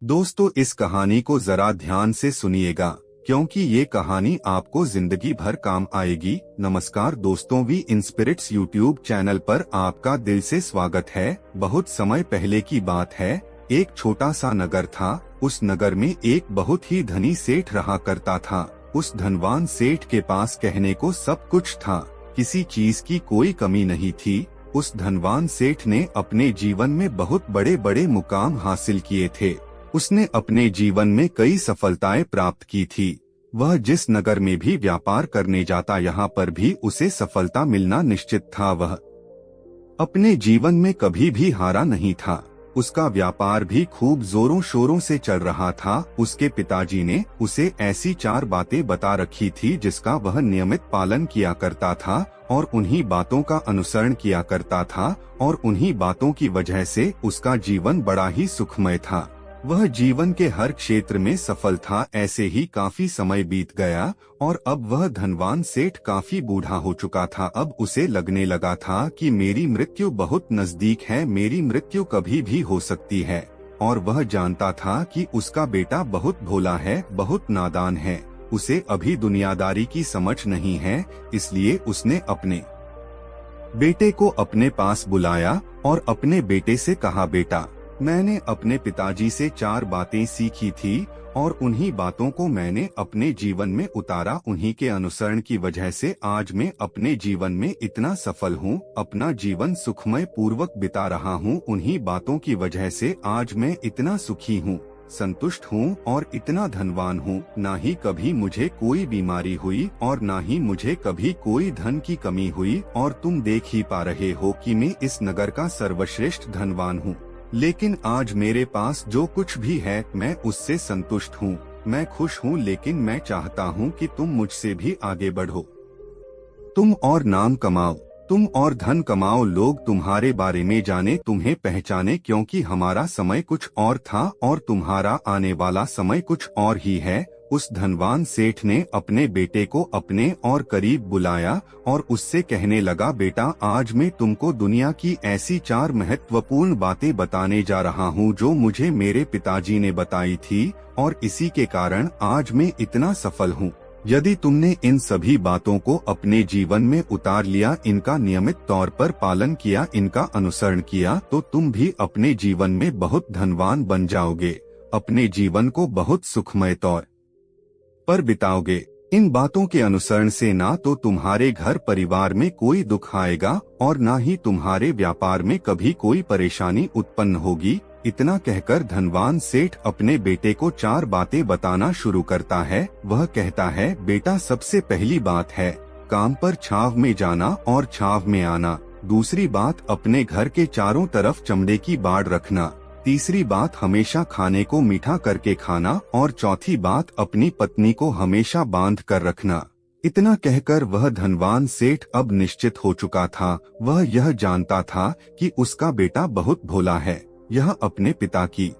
दोस्तों, इस कहानी को जरा ध्यान से सुनिएगा क्योंकि ये कहानी आपको जिंदगी भर काम आएगी। नमस्कार दोस्तों, वी इंस्पिरिट्स यूट्यूब चैनल पर आपका दिल से स्वागत है। बहुत समय पहले की बात है, एक छोटा सा नगर था। उस नगर में एक बहुत ही धनी सेठ रहा करता था। उस धनवान सेठ के पास कहने को सब कुछ था, किसी चीज की कोई कमी नहीं थी। उस धनवान सेठ ने अपने जीवन में बहुत बड़े बड़े मुकाम हासिल किए थे। उसने अपने जीवन में कई सफलताएं प्राप्त की थी। वह जिस नगर में भी व्यापार करने जाता, यहाँ पर भी उसे सफलता मिलना निश्चित था। वह अपने जीवन में कभी भी हारा नहीं था। उसका व्यापार भी खूब जोरों शोरों से चल रहा था। उसके पिताजी ने उसे ऐसी 4 बातें बता रखी थी जिसका वह नियमित पालन किया करता था और उन्हीं बातों का अनुसरण किया करता था, और उन्हीं बातों की वजह से उसका जीवन बड़ा ही सुखमय था। वह जीवन के हर क्षेत्र में सफल था। ऐसे ही काफी समय बीत गया और अब वह धनवान सेठ काफी बूढ़ा हो चुका था। अब उसे लगने लगा था कि मेरी मृत्यु बहुत नजदीक है, मेरी मृत्यु कभी भी हो सकती है। और वह जानता था कि उसका बेटा बहुत भोला है, बहुत नादान है, उसे अभी दुनियादारी की समझ नहीं है। इसलिए उसने अपने बेटे को अपने पास बुलाया और अपने बेटे से कहा, बेटा, मैंने अपने पिताजी से 4 बातें सीखी थी और उन्हीं बातों को मैंने अपने जीवन में उतारा। उन्हीं के अनुसरण की वजह से आज मैं अपने जीवन में इतना सफल हूँ, अपना जीवन सुखमय पूर्वक बिता रहा हूँ। उन्हीं बातों की वजह से आज मैं इतना सुखी हूँ, संतुष्ट हूँ और इतना धनवान हूँ। ना ही कभी मुझे कोई बीमारी हुई और ना ही मुझे कभी कोई धन की कमी हुई। और तुम देख ही पा रहे हो कि मैं इस नगर का सर्वश्रेष्ठ धनवान हूँ। लेकिन आज मेरे पास जो कुछ भी है मैं उससे संतुष्ट हूँ, मैं खुश हूँ। लेकिन मैं चाहता हूँ कि तुम मुझसे भी आगे बढ़ो, तुम और नाम कमाओ, तुम और धन कमाओ, लोग तुम्हारे बारे में जाने, तुम्हें पहचाने, क्योंकि हमारा समय कुछ और था और तुम्हारा आने वाला समय कुछ और ही है। उस धनवान सेठ ने अपने बेटे को अपने और करीब बुलाया और उससे कहने लगा, बेटा, आज मैं तुमको दुनिया की ऐसी 4 महत्वपूर्ण बातें बताने जा रहा हूँ जो मुझे मेरे पिताजी ने बताई थी और इसी के कारण आज मैं इतना सफल हूँ। यदि तुमने इन सभी बातों को अपने जीवन में उतार लिया, इनका नियमित तौर पर पालन किया, इनका अनुसरण किया, तो तुम भी अपने जीवन में बहुत धनवान बन जाओगे, अपने जीवन को बहुत सुखमय तौर पर बिताओगे। इन बातों के अनुसरण से ना तो तुम्हारे घर परिवार में कोई दुख आएगा और ना ही तुम्हारे व्यापार में कभी कोई परेशानी उत्पन्न होगी। इतना कहकर धनवान सेठ अपने बेटे को 4 बातें बताना शुरू करता है। वह कहता है, बेटा, सबसे पहली बात है काम पर छाव में जाना और छाव में आना। दूसरी बात, अपने घर के चारों तरफ चमड़े की बाड़ रखना। तीसरी बात, हमेशा खाने को मीठा करके खाना। और चौथी बात, अपनी पत्नी को हमेशा बांध कर रखना। इतना कहकर वह धनवान सेठ अब निश्चित हो चुका था। वह यह जानता था कि उसका बेटा बहुत भोला है, यह अपने पिता की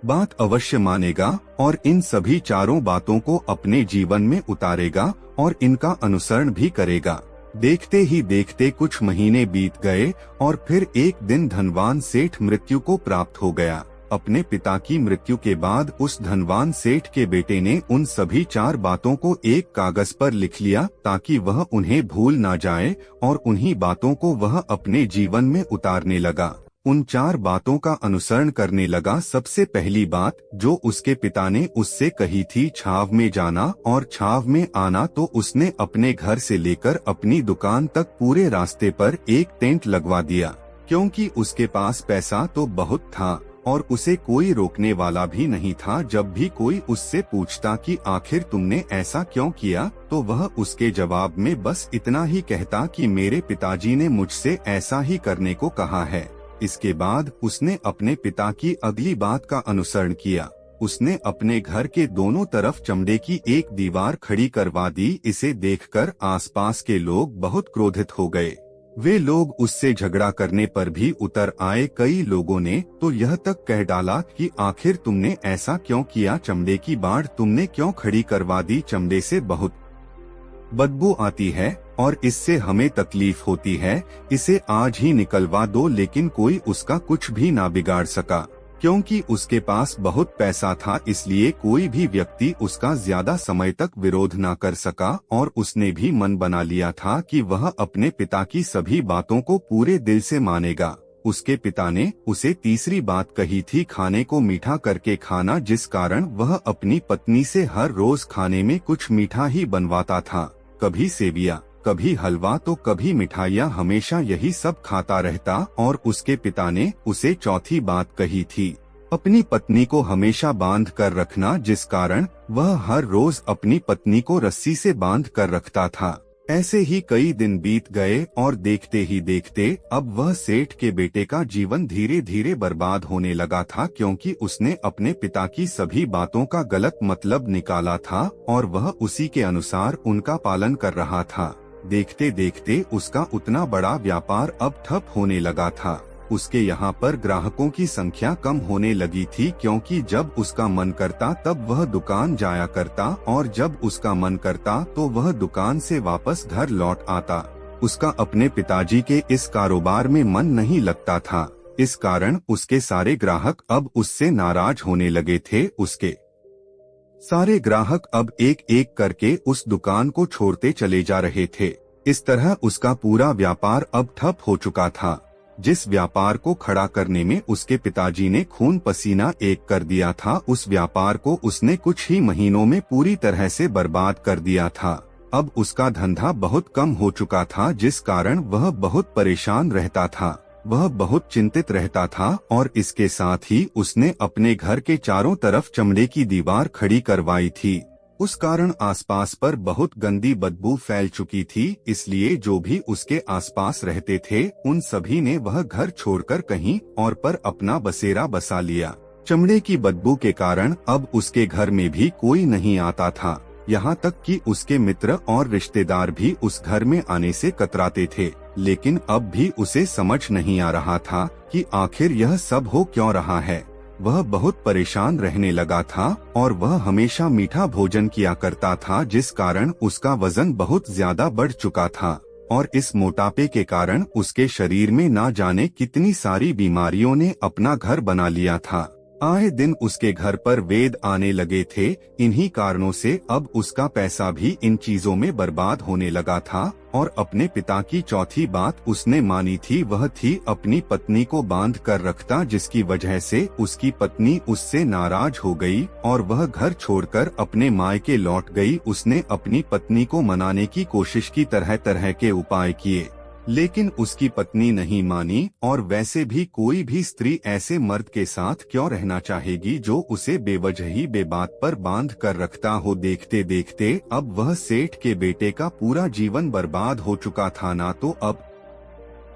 बात अवश्य मानेगा और इन सभी 4 बातों को अपने जीवन में उतारेगा और इनका अनुसरण भी करेगा। देखते ही देखते कुछ महीने बीत गए और फिर एक दिन धनवान सेठ मृत्यु को प्राप्त हो गया। अपने पिता की मृत्यु के बाद उस धनवान सेठ के बेटे ने उन सभी 4 बातों को एक कागज पर लिख लिया ताकि वह उन्हें भूल ना जाए और उन्हीं बातों को वह अपने जीवन में उतारने लगा। उन 4 बातों का अनुसरण करने लगा। सबसे पहली बात जो उसके पिता ने उससे कही थी, छाव में जाना और छाव में आना, तो उसने अपने घर से लेकर अपनी दुकान तक पूरे रास्ते पर एक टेंट लगवा दिया, क्योंकि उसके पास पैसा तो बहुत था और उसे कोई रोकने वाला भी नहीं था। जब भी कोई उससे पूछता कि आखिर तुमने ऐसा क्यों किया, तो वह उसके जवाब में बस इतना ही कहता कि मेरे पिताजी ने मुझसे ऐसा ही करने को कहा है। इसके बाद उसने अपने पिता की अगली बात का अनुसरण किया। उसने अपने घर के दोनों तरफ चमड़े की एक दीवार खड़ी करवा दी। इसे देखकर आसपास के लोग बहुत क्रोधित हो गए। वे लोग उससे झगड़ा करने पर भी उतर आए। कई लोगों ने तो यह तक कह डाला कि आखिर तुमने ऐसा क्यों किया, चमड़े की बाड़ तुमने क्यों खड़ी करवा दी, चमड़े से बहुत बदबू आती है और इससे हमें तकलीफ होती है, इसे आज ही निकलवा दो। लेकिन कोई उसका कुछ भी ना बिगाड़ सका। क्योंकि उसके पास बहुत पैसा था, इसलिए कोई भी व्यक्ति उसका ज्यादा समय तक विरोध न कर सका और उसने भी मन बना लिया था कि वह अपने पिता की सभी बातों को पूरे दिल से मानेगा। उसके पिता ने उसे तीसरी बात कही थी, खाने को मीठा करके खाना, जिस कारण वह अपनी पत्नी से हर रोज खाने में कुछ मीठा ही बनवाता था। कभी सेविया, कभी हलवा तो कभी मिठाइयाँ, हमेशा यही सब खाता रहता। और उसके पिता ने उसे चौथी बात कही थी, अपनी पत्नी को हमेशा बांध कर रखना, जिस कारण वह हर रोज अपनी पत्नी को रस्सी से बांध कर रखता था। ऐसे ही कई दिन बीत गए और देखते ही देखते अब वह सेठ के बेटे का जीवन धीरे धीरे बर्बाद होने लगा था, क्योंकि उसने अपने पिता की सभी बातों का गलत मतलब निकाला था और वह उसी के अनुसार उनका पालन कर रहा था। देखते देखते उसका उतना बड़ा व्यापार अब ठप होने लगा था। उसके यहाँ पर ग्राहकों की संख्या कम होने लगी थी, क्योंकि जब उसका मन करता तब वह दुकान जाया करता और जब उसका मन करता तो वह दुकान से वापस घर लौट आता। उसका अपने पिताजी के इस कारोबार में मन नहीं लगता था, इस कारण उसके सारे ग्राहक अब उससे नाराज होने लगे थे। उसके सारे ग्राहक अब एक एक करके उस दुकान को छोड़ते चले जा रहे थे। इस तरह उसका पूरा व्यापार अब ठप हो चुका था। जिस व्यापार को खड़ा करने में उसके पिताजी ने खून पसीना एक कर दिया था, उस व्यापार को उसने कुछ ही महीनों में पूरी तरह से बर्बाद कर दिया था। अब उसका धंधा बहुत कम हो चुका था, जिस कारण वह बहुत परेशान रहता था, वह बहुत चिंतित रहता था और इसके साथ ही उसने अपने घर के चारों तरफ चमड़े की दीवार खड़ी करवाई थी। उस कारण आसपास पर बहुत गंदी बदबू फैल चुकी थी, इसलिए जो भी उसके आसपास रहते थे उन सभी ने वह घर छोड़कर कहीं और पर अपना बसेरा बसा लिया। चमड़े की बदबू के कारण अब उसके घर में भी कोई नहीं आता था, यहाँ तक कि उसके मित्र और रिश्तेदार भी उस घर में आने से कतराते थे। लेकिन अब भी उसे समझ नहीं आ रहा था कि आखिर यह सब हो क्यों रहा है। वह बहुत परेशान रहने लगा था और वह हमेशा मीठा भोजन किया करता था, जिस कारण उसका वजन बहुत ज्यादा बढ़ चुका था और इस मोटापे के कारण उसके शरीर में ना जाने कितनी सारी बीमारियों ने अपना घर बना लिया था। आए दिन उसके घर पर वेद आने लगे थे। इन्हीं कारणों से अब उसका पैसा भी इन चीजों में बर्बाद होने लगा था और अपने पिता की चौथी बात उसने मानी थी, वह थी अपनी पत्नी को बांध कर रखता, जिसकी वजह से उसकी पत्नी उससे नाराज हो गई और वह घर छोड़कर अपने मायके लौट गई। उसने अपनी पत्नी को मनाने की कोशिश की, तरह तरह के उपाय किए, लेकिन उसकी पत्नी नहीं मानी। और वैसे भी कोई भी स्त्री ऐसे मर्द के साथ क्यों रहना चाहेगी जो उसे बेवजह ही बेबात पर बांध कर रखता हो। देखते देखते अब वह सेठ के बेटे का पूरा जीवन बर्बाद हो चुका था। ना तो अब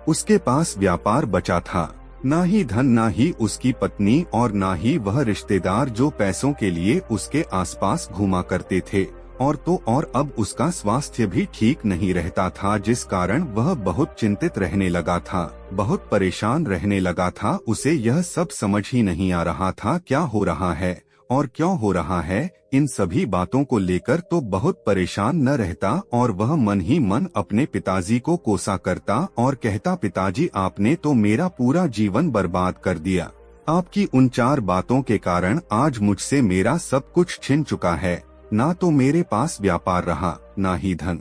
उसके पास व्यापार बचा था, ना ही धन, ना ही उसकी पत्नी और ना ही वह रिश्तेदार जो पैसों के लिए उसके आसपास घूमा करते थे। और अब उसका स्वास्थ्य भी ठीक नहीं रहता था, जिस कारण वह बहुत चिंतित रहने लगा था, बहुत परेशान रहने लगा था। उसे यह सब समझ ही नहीं आ रहा था क्या हो रहा है और क्यों हो रहा है। इन सभी बातों को लेकर तो बहुत परेशान न रहता और वह मन ही मन अपने पिताजी को कोसा करता और कहता, पिताजी आपने तो मेरा पूरा जीवन बर्बाद कर दिया। आपकी उन 4 बातों के कारण आज मुझसे मेरा सब कुछ छिन चुका है। ना तो मेरे पास व्यापार रहा, ना ही धन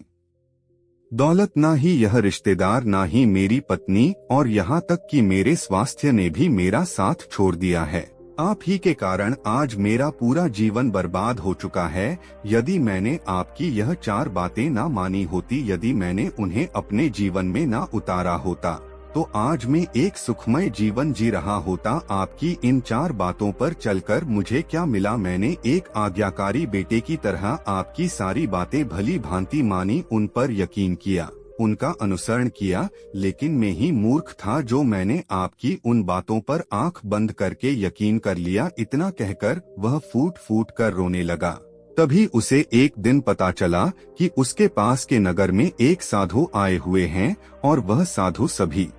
दौलत, ना ही यह रिश्तेदार, ना ही मेरी पत्नी और यहाँ तक कि मेरे स्वास्थ्य ने भी मेरा साथ छोड़ दिया है। आप ही के कारण आज मेरा पूरा जीवन बर्बाद हो चुका है। यदि मैंने आपकी यह 4 बातें ना मानी होती, यदि मैंने उन्हें अपने जीवन में ना उतारा होता, तो आज मैं एक सुखमय जीवन जी रहा होता। आपकी इन 4 बातों पर चलकर मुझे क्या मिला? मैंने एक आज्ञाकारी बेटे की तरह आपकी सारी बातें भली भांति मानी, उन पर यकीन किया, उनका अनुसरण किया। लेकिन मैं ही मूर्ख था जो मैंने आपकी उन बातों पर आंख बंद करके यकीन कर लिया। इतना कहकर वह फूट फूट कर रोने लगा। तभी उसे एक दिन पता चला कि उसके पास के नगर में एक साधु आए हुए हैं और वह साधु सभी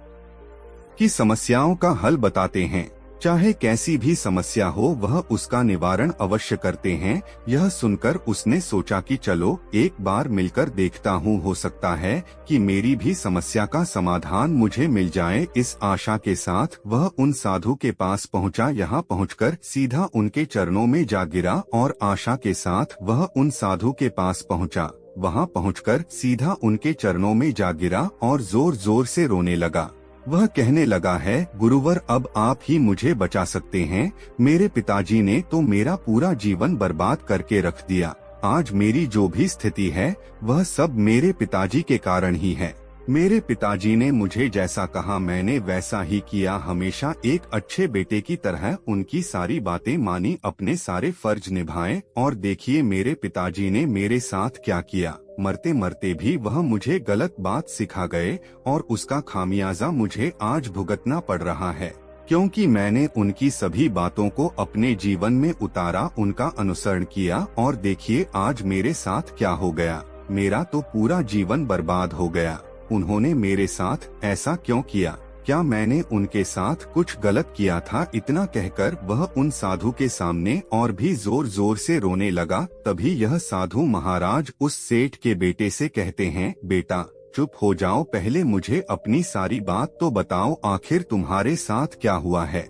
की समस्याओं का हल बताते हैं। चाहे कैसी भी समस्या हो वह उसका निवारण अवश्य करते हैं। यह सुनकर उसने सोचा कि चलो एक बार मिलकर देखता हूँ, हो सकता है कि मेरी भी समस्या का समाधान मुझे मिल जाए। इस आशा के साथ वह उन साधु के पास पहुँचा। यहाँ पहुँचकर सीधा उनके चरणों में जा गिरा और आशा के साथ वह उन साधु के पास पहुँचा। वहाँ पहुँचकर सीधा उनके चरणों में जा गिरा और जोर जोर से रोने लगा। वह कहने लगा है, गुरुवर अब आप ही मुझे बचा सकते हैं। मेरे पिताजी ने तो मेरा पूरा जीवन बर्बाद करके रख दिया। आज मेरी जो भी स्थिति है वह सब मेरे पिताजी के कारण ही है। मेरे पिताजी ने मुझे जैसा कहा मैंने वैसा ही किया। हमेशा एक अच्छे बेटे की तरह उनकी सारी बातें मानी, अपने सारे फर्ज निभाए। और देखिए मेरे पिताजी ने मेरे साथ क्या किया। मरते मरते भी वह मुझे गलत बात सिखा गए और उसका खामियाजा मुझे आज भुगतना पड़ रहा है, क्योंकि मैंने उनकी सभी बातों को अपने जीवन में उतारा, उनका अनुसरण किया। और देखिए आज मेरे साथ क्या हो गया। मेरा तो पूरा जीवन बर्बाद हो गया। उन्होंने मेरे साथ ऐसा क्यों किया? क्या मैंने उनके साथ कुछ गलत किया था? इतना कहकर वह उन साधु के सामने और भी जोर जोर से रोने लगा। तभी यह साधु महाराज उस सेठ के बेटे से कहते हैं, बेटा चुप हो जाओ, पहले मुझे अपनी सारी बात तो बताओ, आखिर तुम्हारे साथ क्या हुआ है?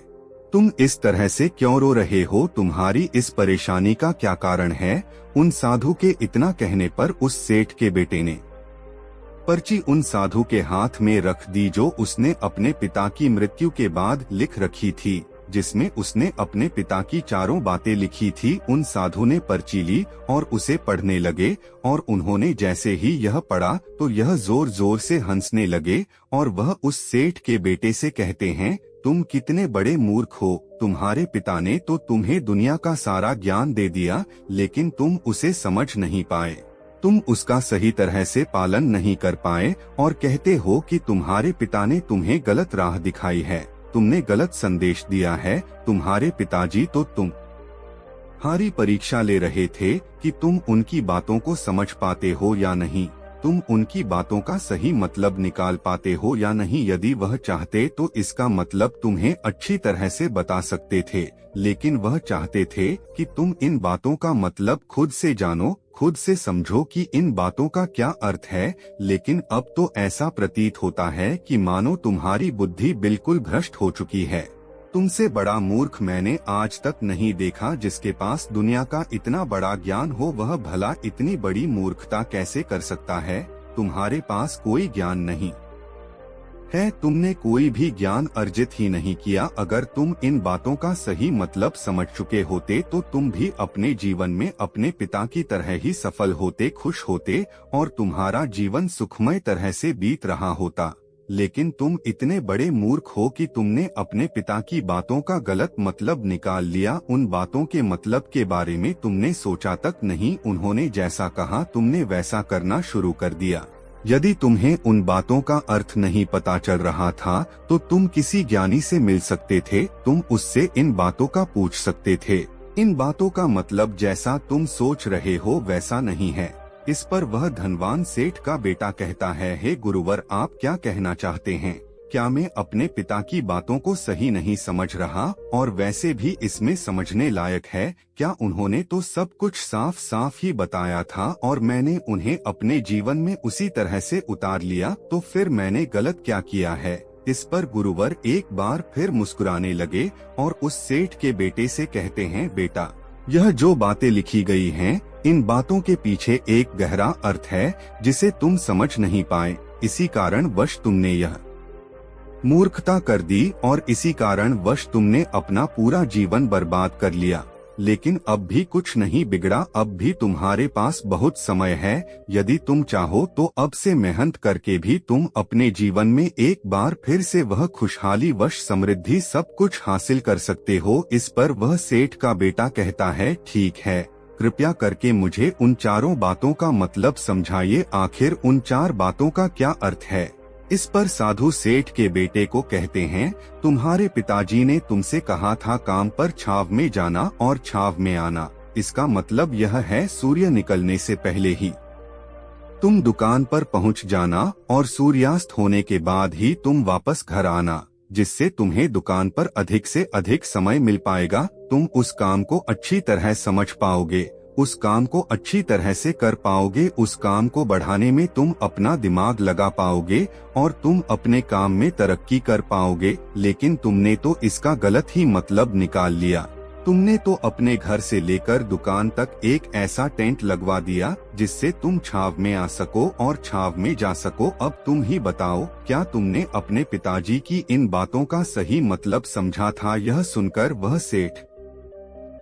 तुम इस तरह से क्यों रो रहे हो? तुम्हारी इस परेशानी का क्या कारण है? उन साधु के इतना कहने पर उस सेठ के बेटे ने पर्ची उन साधु के हाथ में रख दी, जो उसने अपने पिता की मृत्यु के बाद लिख रखी थी, जिसमें उसने अपने पिता की चारों बातें लिखी थी। उन साधु ने पर्ची ली और उसे पढ़ने लगे और उन्होंने जैसे ही यह पढ़ा तो यह जोर जोर से हंसने लगे और वह उस सेठ के बेटे से कहते हैं, तुम कितने बड़े मूर्ख हो। तुम्हारे पिता ने तो तुम्हें दुनिया का सारा ज्ञान दे दिया, लेकिन तुम उसे समझ नहीं पाए। तुम उसका सही तरह से पालन नहीं कर पाए और कहते हो कि तुम्हारे पिता ने तुम्हें गलत राह दिखाई है, तुमने गलत संदेश दिया है। तुम्हारे पिताजी तो तुम्हारी परीक्षा ले रहे थे कि तुम उनकी बातों को समझ पाते हो या नहीं, तुम उनकी बातों का सही मतलब निकाल पाते हो या नहीं। यदि वह चाहते तो इसका मतलब तुम्हें अच्छी तरह से बता सकते थे, लेकिन वह चाहते थे कि तुम इन बातों का मतलब खुद से जानो, खुद से समझो कि इन बातों का क्या अर्थ है। लेकिन अब तो ऐसा प्रतीत होता है कि मानो तुम्हारी बुद्धि बिल्कुल भ्रष्ट हो चुकी है। तुमसे बड़ा मूर्ख मैंने आज तक नहीं देखा। जिसके पास दुनिया का इतना बड़ा ज्ञान हो वह भला इतनी बड़ी मूर्खता कैसे कर सकता है? तुम्हारे पास कोई ज्ञान नहीं है, तुमने कोई भी ज्ञान अर्जित ही नहीं किया। अगर तुम इन बातों का सही मतलब समझ चुके होते तो तुम भी अपने जीवन में अपने पिता की तरह ही सफल होते, खुश होते और तुम्हारा जीवन सुखमय तरह से बीत रहा होता। लेकिन तुम इतने बड़े मूर्ख हो कि तुमने अपने पिता की बातों का गलत मतलब निकाल लिया। उन बातों के मतलब के बारे में तुमने सोचा तक नहीं। उन्होंने जैसा कहा तुमने वैसा करना शुरू कर दिया। यदि तुम्हें उन बातों का अर्थ नहीं पता चल रहा था तो तुम किसी ज्ञानी से मिल सकते थे, तुम उससे इन बातों का पूछ सकते थे। इन बातों का मतलब जैसा तुम सोच रहे हो वैसा नहीं है। इस पर वह धनवान सेठ का बेटा कहता है, हे गुरुवर आप क्या कहना चाहते हैं? क्या मैं अपने पिता की बातों को सही नहीं समझ रहा? और वैसे भी इसमें समझने लायक है क्या? उन्होंने तो सब कुछ साफ साफ ही बताया था और मैंने उन्हें अपने जीवन में उसी तरह से उतार लिया, तो फिर मैंने गलत क्या किया है? इस पर गुरुवर एक बार फिर मुस्कुराने लगे और उस सेठ के बेटे से कहते हैं, बेटा यह जो बातें लिखी गई हैं, इन बातों के पीछे एक गहरा अर्थ है जिसे तुम समझ नहीं पाए। इसी कारण वश तुमने यह मूर्खता कर दी और इसी कारण वश तुमने अपना पूरा जीवन बर्बाद कर लिया। लेकिन अब भी कुछ नहीं बिगड़ा, अब भी तुम्हारे पास बहुत समय है। यदि तुम चाहो तो अब से मेहनत करके भी तुम अपने जीवन में एक बार फिर से वह खुशहाली, वश, समृद्धि सब कुछ हासिल कर सकते हो। इस पर वह सेठ का बेटा कहता है, ठीक है, कृपया करके मुझे उन चारों बातों का मतलब समझाइए। आखिर उन चार बातों का क्या अर्थ है? इस पर साधु सेठ के बेटे को कहते हैं, तुम्हारे पिताजी ने तुमसे कहा था काम पर छाव में जाना और छाव में आना। इसका मतलब यह है सूर्य निकलने से पहले ही तुम दुकान पर पहुंच जाना और सूर्यास्त होने के बाद ही तुम वापस घर आना। जिससे तुम्हें दुकान पर अधिक से अधिक समय मिल पाएगा। तुम उस काम को अच्छी तरह समझ पाओगे, उस काम को अच्छी तरह से कर पाओगे, उस काम को बढ़ाने में तुम अपना दिमाग लगा पाओगे और तुम अपने काम में तरक्की कर पाओगे। लेकिन तुमने तो इसका गलत ही मतलब निकाल लिया। तुमने तो अपने घर से लेकर दुकान तक एक ऐसा टेंट लगवा दिया जिससे तुम छाव में आ सको और छाव में जा सको। अब तुम ही बताओ, क्या तुमने अपने पिताजी की इन बातों का सही मतलब समझा था? यह सुनकर वह सेठ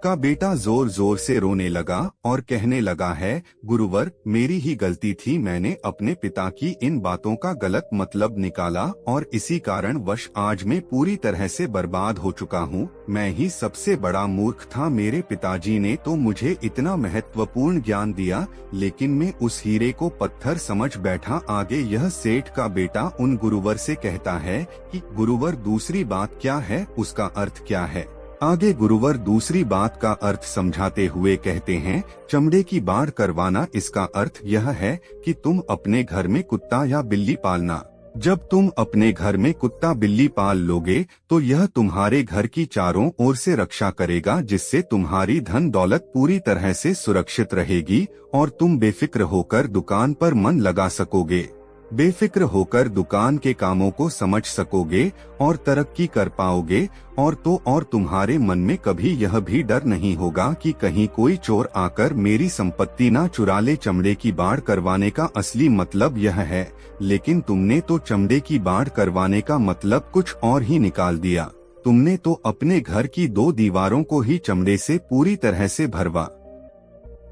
का बेटा जोर जोर से रोने लगा और कहने लगा है, गुरुवर, मेरी ही गलती थी, मैंने अपने पिता की इन बातों का गलत मतलब निकाला और इसी कारण वश आज मैं पूरी तरह से बर्बाद हो चुका हूँ। मैं ही सबसे बड़ा मूर्ख था। मेरे पिताजी ने तो मुझे इतना महत्वपूर्ण ज्ञान दिया, लेकिन मैं उस हीरे को पत्थर समझ बैठा। आगे यह सेठ का बेटा उन गुरुवर से कहता है कि गुरुवर, दूसरी बात क्या है, उसका अर्थ क्या है? आगे गुरुवर दूसरी बात का अर्थ समझाते हुए कहते हैं, चमड़े की बाड़ करवाना, इसका अर्थ यह है कि तुम अपने घर में कुत्ता या बिल्ली पालना। जब तुम अपने घर में कुत्ता बिल्ली पाल लोगे तो यह तुम्हारे घर की चारों ओर से रक्षा करेगा, जिससे तुम्हारी धन दौलत पूरी तरह से सुरक्षित रहेगी और तुम बेफिक्र होकर दुकान पर मन लगा सकोगे, बेफिक्र होकर दुकान के कामों को समझ सकोगे और तरक्की कर पाओगे। और तुम्हारे मन में कभी यह भी डर नहीं होगा कि कहीं कोई चोर आकर मेरी संपत्ति ना चुरा ले। चमड़े की बाड़ करवाने का असली मतलब यह है, लेकिन तुमने तो चमड़े की बाड़ करवाने का मतलब कुछ और ही निकाल दिया। तुमने तो अपने घर की 2 दीवारों को ही चमड़े से पूरी तरह से भरवा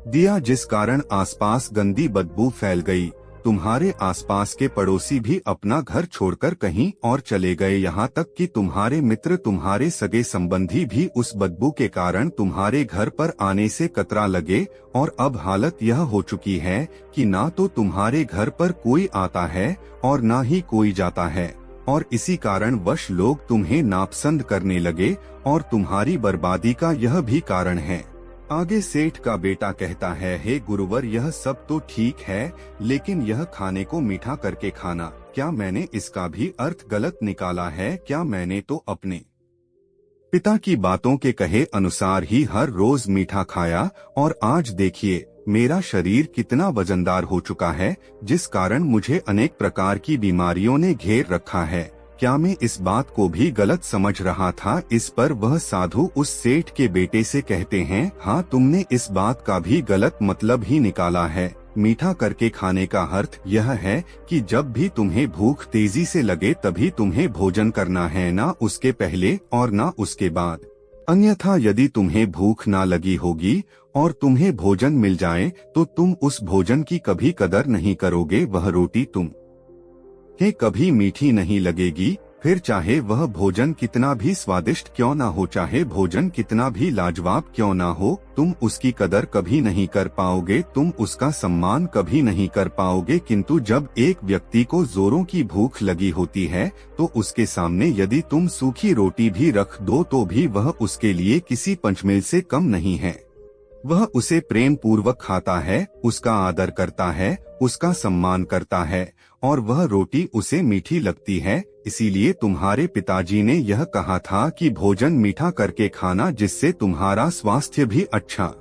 दिया, जिस कारण आसपास गंदी बदबू फैल गई। तुम्हारे आसपास के पड़ोसी भी अपना घर छोड़कर कहीं और चले गए, यहाँ तक कि तुम्हारे मित्र, तुम्हारे सगे संबंधी भी उस बदबू के कारण तुम्हारे घर पर आने से कतरा लगे। और अब हालत यह हो चुकी है कि ना तो तुम्हारे घर पर कोई आता है और ना ही कोई जाता है, और इसी कारण वश लोग तुम्हें नापसंद करने लगे और तुम्हारी बर्बादी का यह भी कारण है। आगे सेठ का बेटा कहता है, हे गुरुवर, यह सब तो ठीक है, लेकिन यह खाने को मीठा करके खाना, क्या मैंने इसका भी अर्थ गलत निकाला है? क्या मैंने तो अपने पिता की बातों के कहे अनुसार ही हर रोज मीठा खाया और आज देखिए मेरा शरीर कितना वजनदार हो चुका है, जिस कारण मुझे अनेक प्रकार की बीमारियों ने घेर रखा है। क्या मैं इस बात को भी गलत समझ रहा था? इस पर वह साधु उस सेठ के बेटे से कहते हैं, हाँ, तुमने इस बात का भी गलत मतलब ही निकाला है। मीठा करके खाने का अर्थ यह है कि जब भी तुम्हें भूख तेजी से लगे तभी तुम्हें भोजन करना है, ना उसके पहले और ना उसके बाद। अन्यथा यदि तुम्हें भूख ना लगी होगी और तुम्हें भोजन मिल जाए तो तुम उस भोजन की कभी कदर नहीं करोगे। वह रोटी तुम कि कभी मीठी नहीं लगेगी, फिर चाहे वह भोजन कितना भी स्वादिष्ट क्यों ना हो, चाहे भोजन कितना भी लाजवाब क्यों ना हो, तुम उसकी कदर कभी नहीं कर पाओगे, तुम उसका सम्मान कभी नहीं कर पाओगे। किंतु जब एक व्यक्ति को जोरों की भूख लगी होती है तो उसके सामने यदि तुम सूखी रोटी भी रख दो तो भी वह उसके लिए किसी पंचमेल से कम नहीं है। वह उसे प्रेम पूर्वक खाता है, उसका आदर करता है, उसका सम्मान करता है और वह रोटी उसे मीठी लगती है। इसीलिए तुम्हारे पिताजी ने यह कहा था कि भोजन मीठा करके खाना, जिससे तुम्हारा स्वास्थ्य भी अच्छा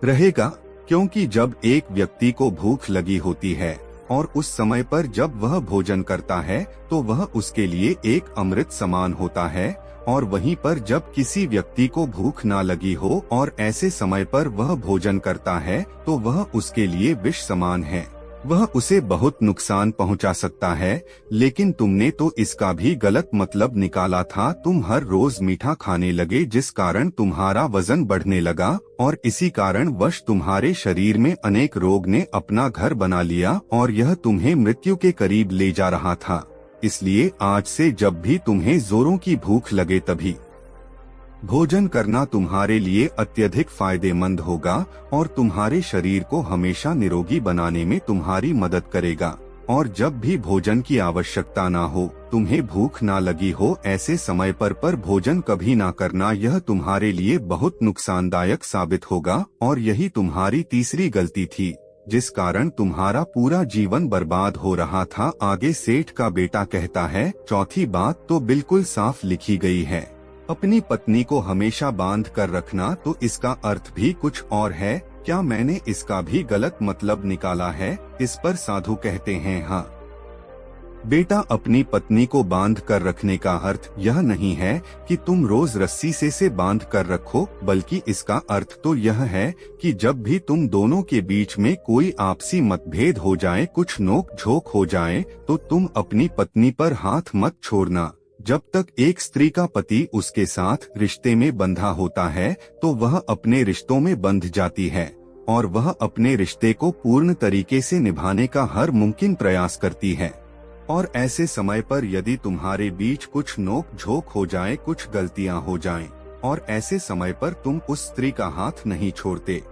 रहेगा। क्योंकि जब एक व्यक्ति को भूख लगी होती है और उस समय पर जब वह भोजन करता है तो वह उसके लिए एक अमृत समान होता है, और वहीं पर जब किसी व्यक्ति को भूख ना लगी हो और ऐसे समय पर वह भोजन करता है तो वह उसके लिए विष समान है, वह उसे बहुत नुकसान पहुंचा सकता है। लेकिन तुमने तो इसका भी गलत मतलब निकाला था। तुम हर रोज मीठा खाने लगे, जिस कारण तुम्हारा वजन बढ़ने लगा और इसी कारण वश तुम्हारे शरीर में अनेक रोग ने अपना घर बना लिया और यह तुम्हें मृत्यु के करीब ले जा रहा था। इसलिए आज से जब भी तुम्हें जोरों की भूख लगे तभी भोजन करना तुम्हारे लिए अत्यधिक फायदेमंद होगा और तुम्हारे शरीर को हमेशा निरोगी बनाने में तुम्हारी मदद करेगा। और जब भी भोजन की आवश्यकता ना हो, तुम्हें भूख ना लगी हो, ऐसे समय पर भोजन कभी ना करना, यह तुम्हारे लिए बहुत नुकसानदायक साबित होगा। और यही तुम्हारी तीसरी गलती थी, जिस कारण तुम्हारा पूरा जीवन बर्बाद हो रहा था। आगे सेठ का बेटा कहता है, चौथी बात तो बिल्कुल साफ लिखी गई है, अपनी पत्नी को हमेशा बांध कर रखना। तो इसका अर्थ भी कुछ और है क्या? मैंने इसका भी गलत मतलब निकाला है? इस पर साधु कहते हैं, हाँ बेटा, अपनी पत्नी को बांध कर रखने का अर्थ यह नहीं है कि तुम रोज रस्सी से बांध कर रखो, बल्कि इसका अर्थ तो यह है कि जब भी तुम दोनों के बीच में कोई आपसी मतभेद हो जाए, कुछ नोक झोंक हो जाए, तो तुम अपनी पत्नी पर हाथ मत छोड़ना। जब तक एक स्त्री का पति उसके साथ रिश्ते में बंधा होता है तो वह अपने रिश्तों में बंध जाती है और वह अपने रिश्ते को पूर्ण तरीके से निभाने का हर मुमकिन प्रयास करती है। और ऐसे समय पर यदि तुम्हारे बीच कुछ नोक झोंक हो जाए, कुछ गलतियां हो जाएं, और ऐसे समय पर तुम उस स्त्री का हाथ नहीं छोड़ते,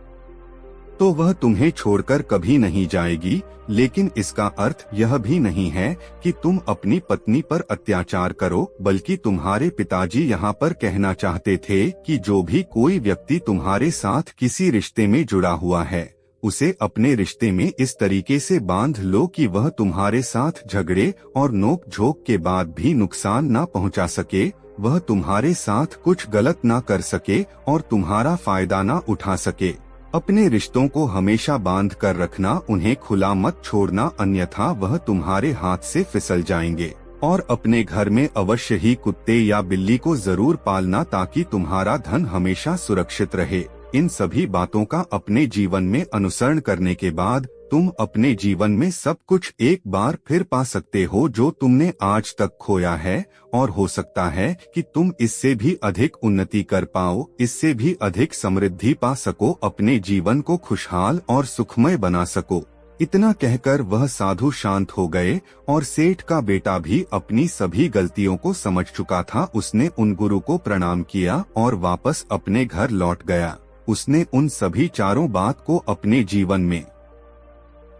तो वह तुम्हें छोड़कर कभी नहीं जाएगी। लेकिन इसका अर्थ यह भी नहीं है कि तुम अपनी पत्नी पर अत्याचार करो, बल्कि तुम्हारे पिताजी यहाँ पर कहना चाहते थे कि जो भी कोई व्यक्ति तुम्हारे साथ किसी रिश्ते में जुड़ा हुआ है, उसे अपने रिश्ते में इस तरीके से बांध लो कि वह तुम्हारे साथ झगड़े और नोक झोंक के बाद भी नुकसान न पहुंचा सके, वह तुम्हारे साथ कुछ गलत ना कर सके और तुम्हारा फायदा ना उठा सके। अपने रिश्तों को हमेशा बांध कर रखना, उन्हें खुला मत छोड़ना, अन्यथा वह तुम्हारे हाथ से फिसल जाएंगे। और अपने घर में अवश्य ही कुत्ते या बिल्ली को जरूर पालना, ताकि तुम्हारा धन हमेशा सुरक्षित रहे। इन सभी बातों का अपने जीवन में अनुसरण करने के बाद तुम अपने जीवन में सब कुछ एक बार फिर पा सकते हो जो तुमने आज तक खोया है, और हो सकता है कि तुम इससे भी अधिक उन्नति कर पाओ, इससे भी अधिक समृद्धि पा सको, अपने जीवन को खुशहाल और सुखमय बना सको। इतना कहकर वह साधु शांत हो गए और सेठ का बेटा भी अपनी सभी गलतियों को समझ चुका था। उसने उन गुरु को प्रणाम किया और वापस अपने घर लौट गया। उसने उन सभी चारों बात को अपने जीवन में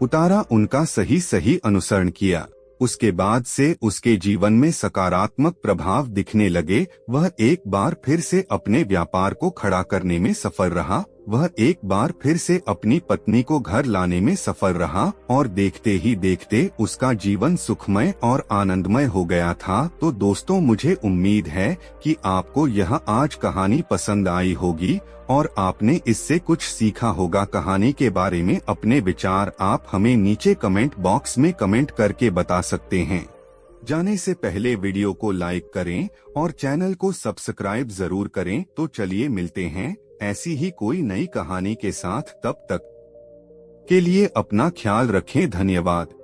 उतारा, उनका सही सही अनुसरण किया। उसके बाद से उसके जीवन में सकारात्मक प्रभाव दिखने लगे। वह एक बार फिर से अपने व्यापार को खड़ा करने में सफल रहा, वह एक बार फिर से अपनी पत्नी को घर लाने में सफल रहा, और देखते ही देखते उसका जीवन सुखमय और आनंदमय हो गया था। तो दोस्तों, मुझे उम्मीद है कि आपको यह आज कहानी पसंद आई होगी और आपने इससे कुछ सीखा होगा। कहानी के बारे में अपने विचार आप हमें नीचे कमेंट बॉक्स में कमेंट करके बता सकते हैं। जाने से पहले वीडियो को लाइक करें और चैनल को सब्सक्राइब जरूर करें। तो चलिए मिलते हैं ऐसी ही कोई नई कहानी के साथ। तब तक के लिए अपना ख्याल रखें। धन्यवाद।